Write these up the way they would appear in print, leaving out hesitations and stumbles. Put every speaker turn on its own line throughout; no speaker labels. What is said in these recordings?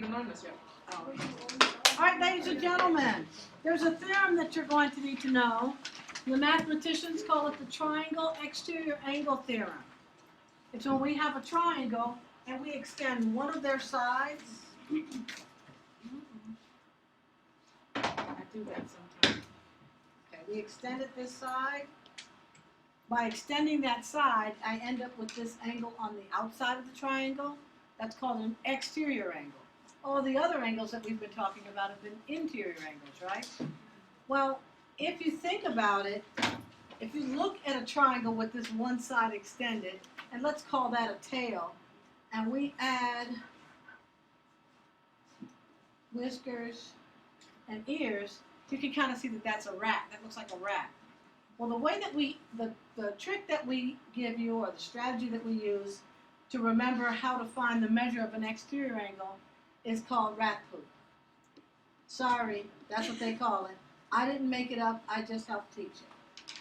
learned this yet.
All right, ladies and gentlemen, there's a theorem that you're going to need to know. The mathematicians call it the triangle exterior angle theorem. It's when we have a triangle and we extend one of their sides. I do that sometimes. Okay, we extended this side. By extending that side, I end up with this angle on the outside of the triangle. That's called an exterior angle. All the other angles that we've been talking about have been interior angles, right? Well, if you think about it, if you look at a triangle with this one side extended, and let's call that a tail, and we add whiskers and ears, you can kind of see that that's a rat. That looks like a rat. Well, the way that the trick that we give you, or the strategy that we use to remember how to find the measure of an exterior angle is called rat poop. Sorry, that's what they call it. I didn't make it up, I just helped teach it.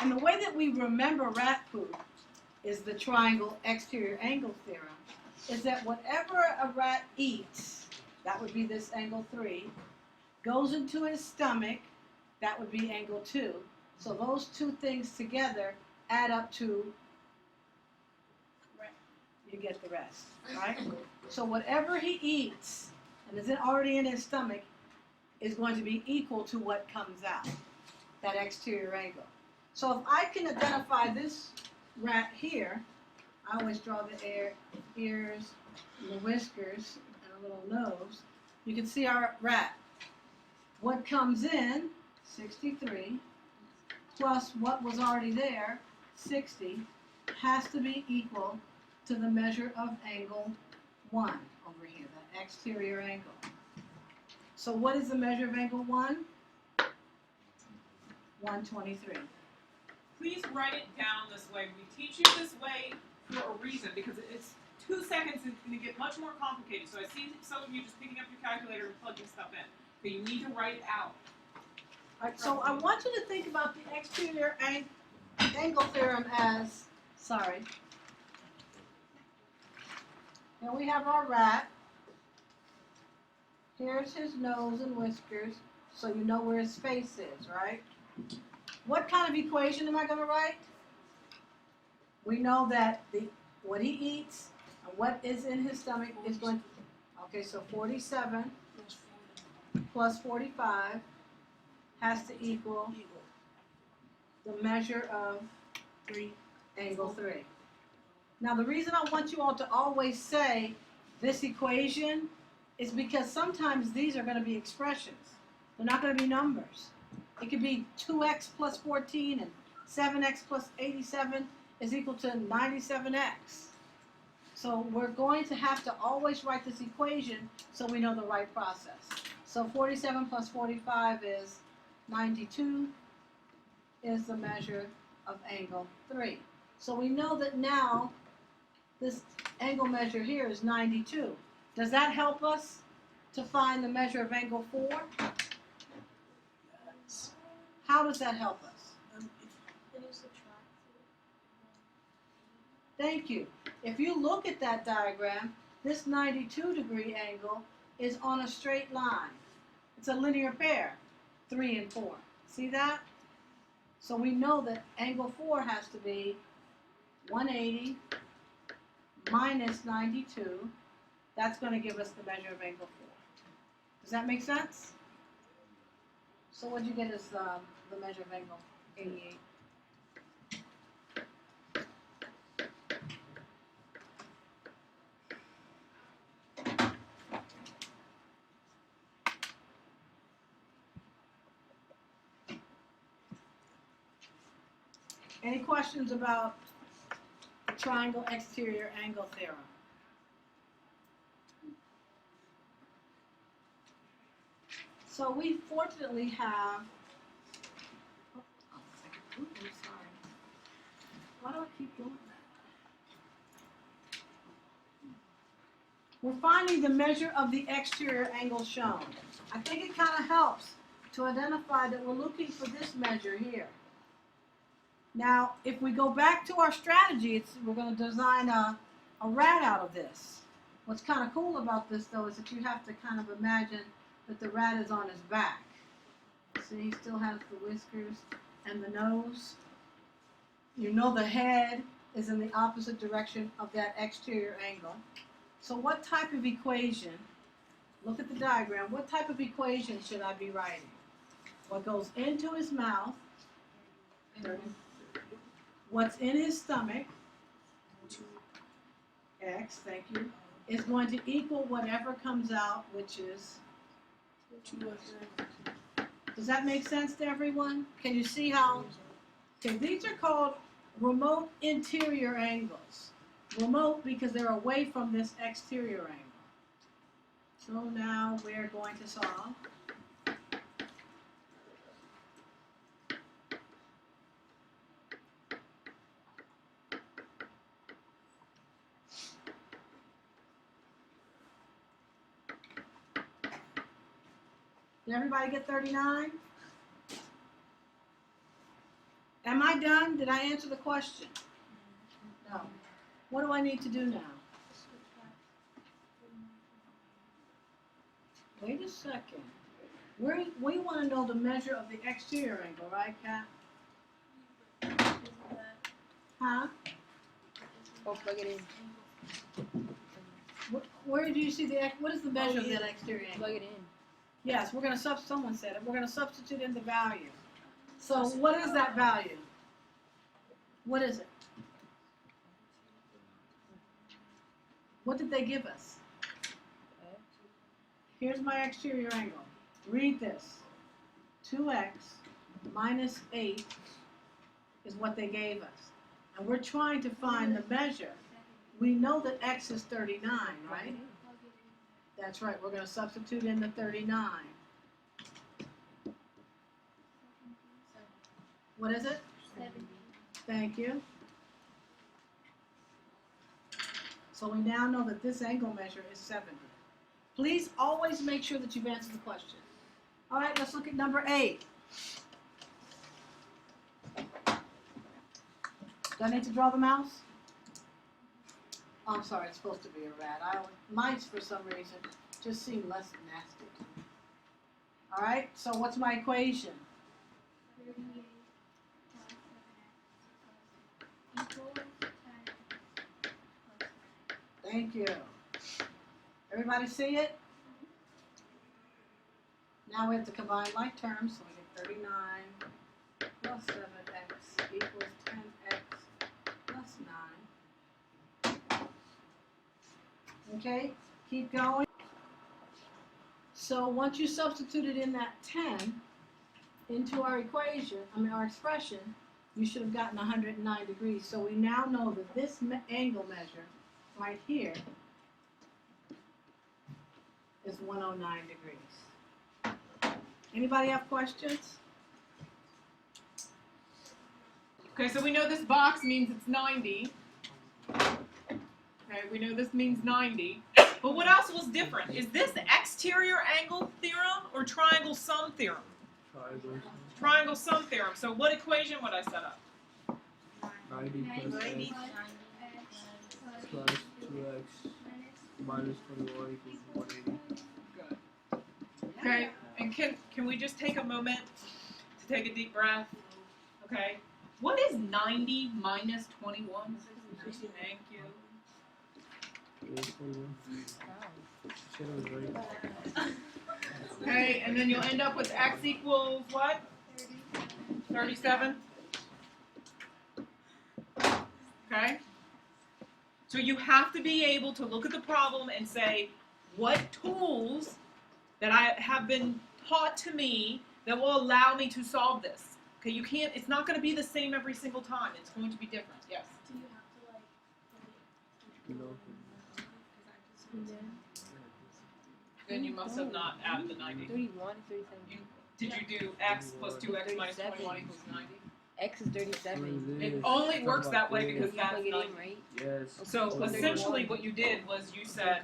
And the way that we remember rat poop is the triangle exterior angle theorem, is that whatever a rat eats, that would be this angle 3, goes into his stomach, that would be angle 2. So those two things together add up to, you get the rest, right? So whatever he eats, and is already in his stomach, is going to be equal to what comes out, that exterior angle. So if I can identify this rat here, I always draw the ears, and the whiskers, and a little nose. You can see our rat. What comes in, 63, plus what was already there, 60, has to be equal to the measure of angle 1 over here, the exterior angle. So what is the measure of angle 1? 123.
Please write it down this way. We teach you this way for a reason, because it's 2 seconds it's going to get much more complicated. So I see some of you just picking up your calculator and plugging stuff in. But you need to write it out.
All right, so I want you to think about the exterior angle theorem as, Here we have our rat. Here's his nose and whiskers, so you know where his face is, right? What kind of equation am I going to write? We know that what he eats and what is in his stomach is going to, okay, so 47 plus 45 has to equal the measure of angle 3. Now the reason I want you all to always say this equation is because sometimes these are going to be expressions. They're not going to be numbers. It could be 2x plus 14 and 7x plus 87 is equal to 97x. So we're going to have to always write this equation so we know the right process. So 47 plus 45 is 92 is the measure of angle 3. So we know that now this angle measure here is 92. Does that help us to find the measure of angle 4?
Yes.
How does that help us? Thank you. If you look at that diagram, this 92-degree angle is on a straight line. It's a linear pair, 3 and 4. See that? So we know that angle 4 has to be 180 minus 92. That's going to give us the measure of angle 4. Does that make sense? So what did you get as the measure of angle 88? Any questions about the triangle exterior angle theorem? So we fortunately have, I'm sorry. Why do I keep doing that? We're finding the measure of the exterior angle shown. I think it kind of helps to identify that we're looking for this measure here. Now, if we go back to our strategy, we're going to design a rat out of this. What's kind of cool about this though is that you have to kind of imagine that the rat is on his back. See, he still has the whiskers and the nose. You know the head is in the opposite direction of that exterior angle. So what type of equation, look at the diagram, what type of equation should I be writing? What goes into his mouth, what's in his stomach, x, thank you, is going to equal whatever comes out, which is 2x. Does that make sense to everyone? Can you see how? Okay, these are called remote interior angles. Remote because they're away from this exterior angle. So now we're going to solve. Did everybody get 39? Am I done? Did I answer the question? No. What do I need to do now? Wait a second. We want to know the measure of the exterior angle, right, Kat? Huh?
Oh, plug it in.
Where do you see what is the measure of that exterior angle?
Plug it in.
Yes, we're going to someone said it. We're going to substitute in the value. So what is that value? What is it? What did they give us? Here's my exterior angle. Read this. 2x minus 8 is what they gave us. And we're trying to find the measure. We know that x is 39, right? That's right. We're going to substitute in the 39. What is it?
70.
Thank you. So we now know that this angle measure is 70. Please always make sure that you've answered the question. All right, let's look at number 8. Do I need to draw the mouse? Oh, I'm sorry, it's supposed to be a rat. Mice, for some reason, just seem less nasty to me. All right, so what's my equation?
38 plus 7x equals 10x plus 9.
Thank you. Everybody see it? Now we have to combine like terms, so we get 39 plus 7x equals 10x plus 9. Okay, keep going. So once you substituted in that 10 into our equation, our expression, you should have gotten 109 degrees. So we now know that this angle measure right here is 109 degrees. Anybody have questions?
Okay, so we know this box means it's 90. Okay, we know this means 90. But what else was different? Is this the exterior angle theorem or triangle sum theorem? Triangle sum theorem. So what equation would I set up?
90 plus
90
x plus 2x minus 21 equals 180.
Good. Okay, and can we just take a moment to take a deep breath? Okay. What is 90 minus 21? Thank you.
Shit, I was right.
Okay, and then you'll end up with x equals what? 37. Okay? So you have to be able to look at the problem and say, what tools that I have been taught to me that will allow me to solve this? Okay, you can't, it's not going to be the same every single time. It's going to be different. Yes?
Do you have to
You know,
Then you must have not added the 90.
31, 37.
Did you do x plus 2x minus 21 equals 90?
X is 37.
It only works that way because
You
that's
plug it
90.
in, right?
yes.
So
Plug it in.
essentially what you did was you said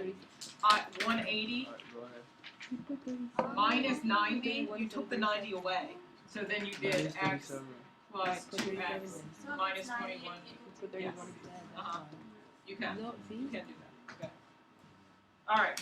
180
Alright, go ahead.
minus 90, you took the 90 away. So then you did
Minus
x
37.
plus
Put 37
2x
in.
So
minus
it's 90
21.
equals
Put 31
Yes.
instead.
Uh-huh. You can.
No, see?
You can do that. Okay. Alright,